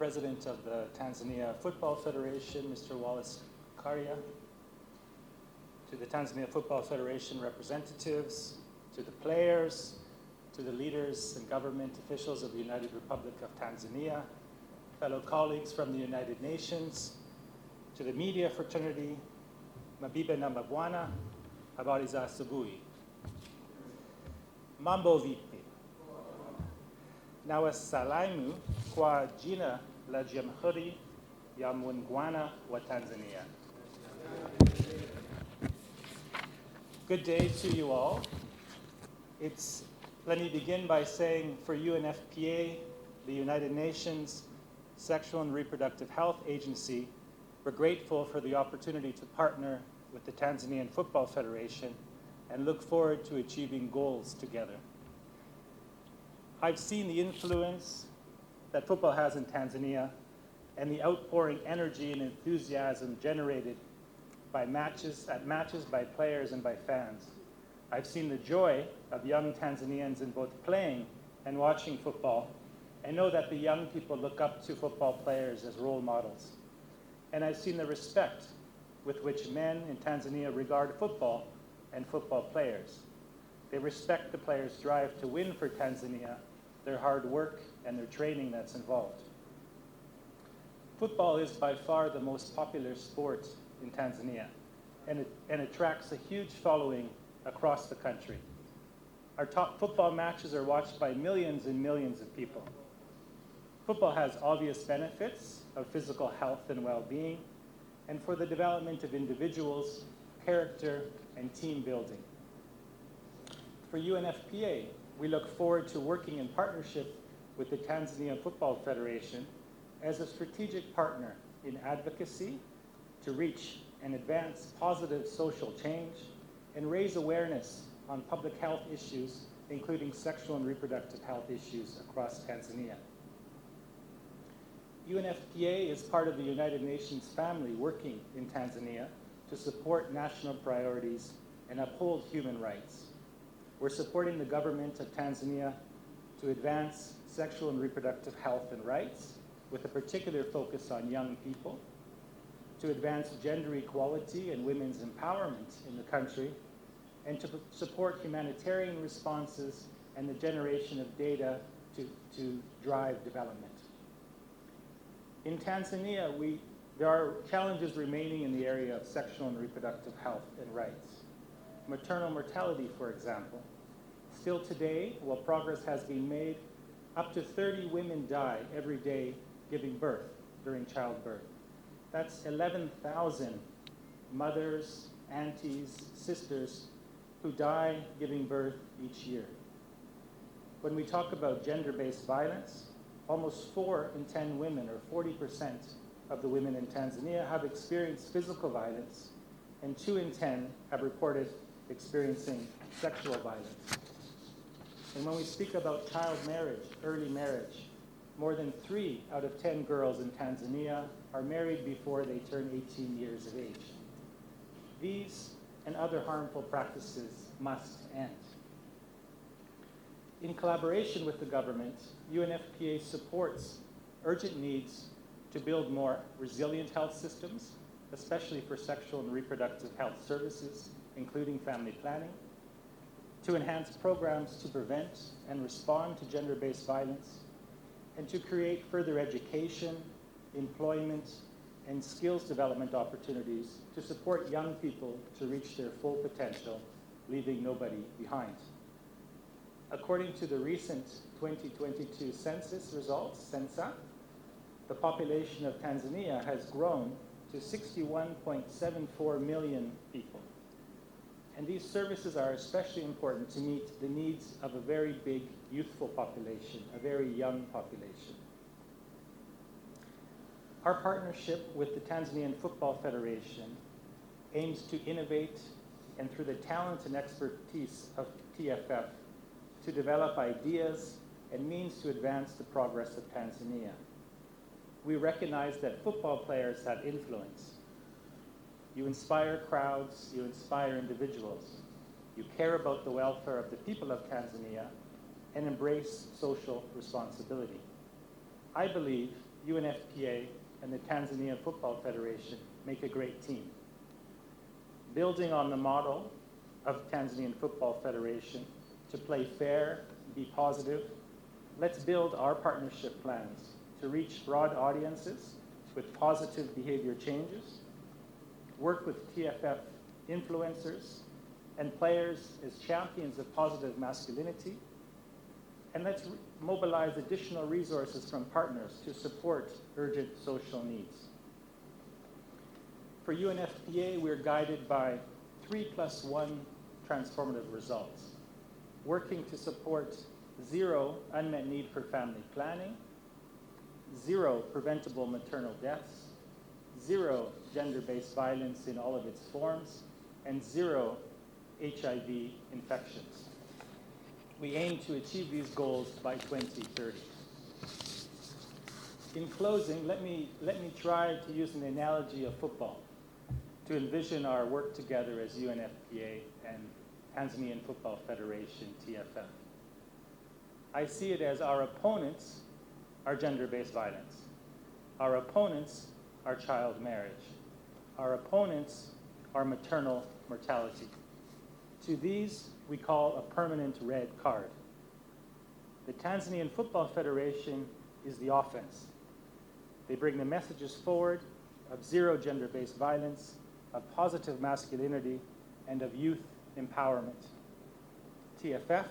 President of the Tanzania Football Federation, Mr. Wallace Karia, to the Tanzania Football Federation representatives, to the players, to the leaders and government officials of the United Republic of Tanzania, fellow colleagues from the United Nations, to the media fraternity, mabibe na mabwana, habari za asubuhi. Mambo vipi? Nawasalimu kwa jina la Jamhuri ya Muungano wa Tanzania. Good day to you all. Let me begin by saying for UNFPA, the United Nations Sexual and Reproductive Health Agency, we're grateful for the opportunity to partner with the Tanzanian Football Federation and look forward to achieving goals together. I've seen the influence that football has in Tanzania and the outpouring energy and enthusiasm generated by matches by players and by fans. I've seen the joy of young Tanzanians in both playing and watching football, and know that the young people look up to football players as role models. And I've seen the respect with which men in Tanzania regard football and football players. They respect the players' drive to win for Tanzania, their hard work, and their training that's involved. Football is by far the most popular sport in Tanzania, and attracts a huge following across the country. Our top football matches are watched by millions and millions of people. Football has obvious benefits of physical health and well-being, and for the development of individuals, character, and team building. For UNFPA, we look forward to working in partnership with the Tanzania Football Federation as a strategic partner in advocacy to reach and advance positive social change and raise awareness on public health issues, including sexual and reproductive health issues across Tanzania. UNFPA is part of the United Nations family working in Tanzania to support national priorities and uphold human rights. We're supporting the government of Tanzania to advance sexual and reproductive health and rights, with a particular focus on young people, to advance gender equality and women's empowerment in the country, and to support humanitarian responses and the generation of data to drive development. In Tanzania, there are challenges remaining in the area of sexual and reproductive health and rights. Maternal mortality, for example. Still today, while progress has been made, up to 30 women die every day giving birth during childbirth. That's 11,000 mothers, aunties, sisters who die giving birth each year. When we talk about gender-based violence, almost 4 in 10 women, or 40% of the women in Tanzania, have experienced physical violence, and 2 in 10 have reported experiencing sexual violence. And when we speak about child marriage, early marriage, more than 3 out of 10 girls in Tanzania are married before they turn 18 years of age. These and other harmful practices must end. In collaboration with the government, UNFPA supports urgent needs to build more resilient health systems, especially for sexual and reproductive health services, including family planning, to enhance programs to prevent and respond to gender-based violence, and to create further education, employment, and skills development opportunities to support young people to reach their full potential, leaving nobody behind. According to the recent 2022 census results, Sensa, the population of Tanzania has grown to 61.74 million people. And these services are especially important to meet the needs of a very big youthful population, a very young population. Our partnership with the Tanzanian Football Federation aims to innovate, and through the talent and expertise of TFF, to develop ideas and means to advance the progress of Tanzania. We recognize that football players have influence. You inspire crowds, you inspire individuals. You care about the welfare of the people of Tanzania and embrace social responsibility. I believe UNFPA, and the Tanzania Football Federation make a great team. Building on the model of Tanzanian Football Federation to play fair, be positive, let's build our partnership plans to reach broad audiences with positive behavior changes, work with TFF influencers and players as champions of positive masculinity, and let's mobilize additional resources from partners to support urgent social needs. For UNFPA, we're guided by 3+1 transformative results, working to support 0 unmet need for family planning, 0 preventable maternal deaths, 0 gender-based violence in all of its forms, and 0 HIV infections. We aim to achieve these goals by 2030. In closing, let me try to use an analogy of football to envision our work together as UNFPA and Tanzanian Football Federation, TFF. I see it as our opponents are gender-based violence. Our opponents are child marriage. Our opponents are maternal mortality. To these, we call a permanent red card. The Tanzanian Football Federation is the offense. They bring the messages forward of 0 gender-based violence, of positive masculinity, and of youth empowerment. TFF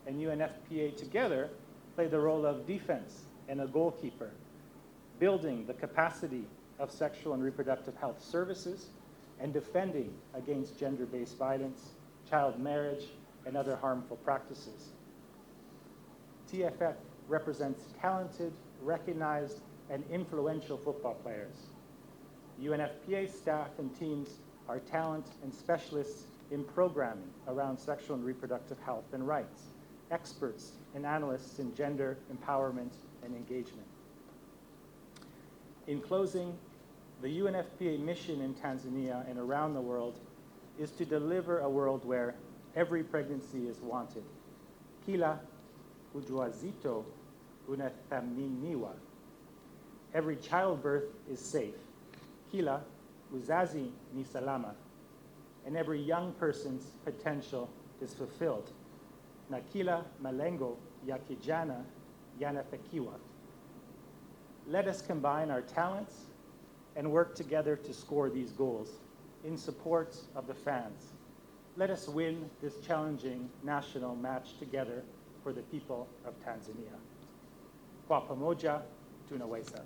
and UNFPA together play the role of defense and a goalkeeper, building the capacity of sexual and reproductive health services and defending against gender-based violence, child marriage, and other harmful practices. TFF represents talented, recognized, and influential football players. UNFPA staff and teams are talent and specialists in programming around sexual and reproductive health and rights, experts and analysts in gender empowerment and engagement. In closing, the UNFPA mission in Tanzania and around the world is to deliver a world where every pregnancy is wanted. Kila ujauzito unathaminiwa. Every childbirth is safe. Kila uzazi ni salama. And every young person's potential is fulfilled. Na kila malengo ya kijana yanafikiwa. Let us combine our talents and work together to score these goals in support of the fans. Let us win this challenging national match together for the people of Tanzania. Kwa pamoja tunaweza.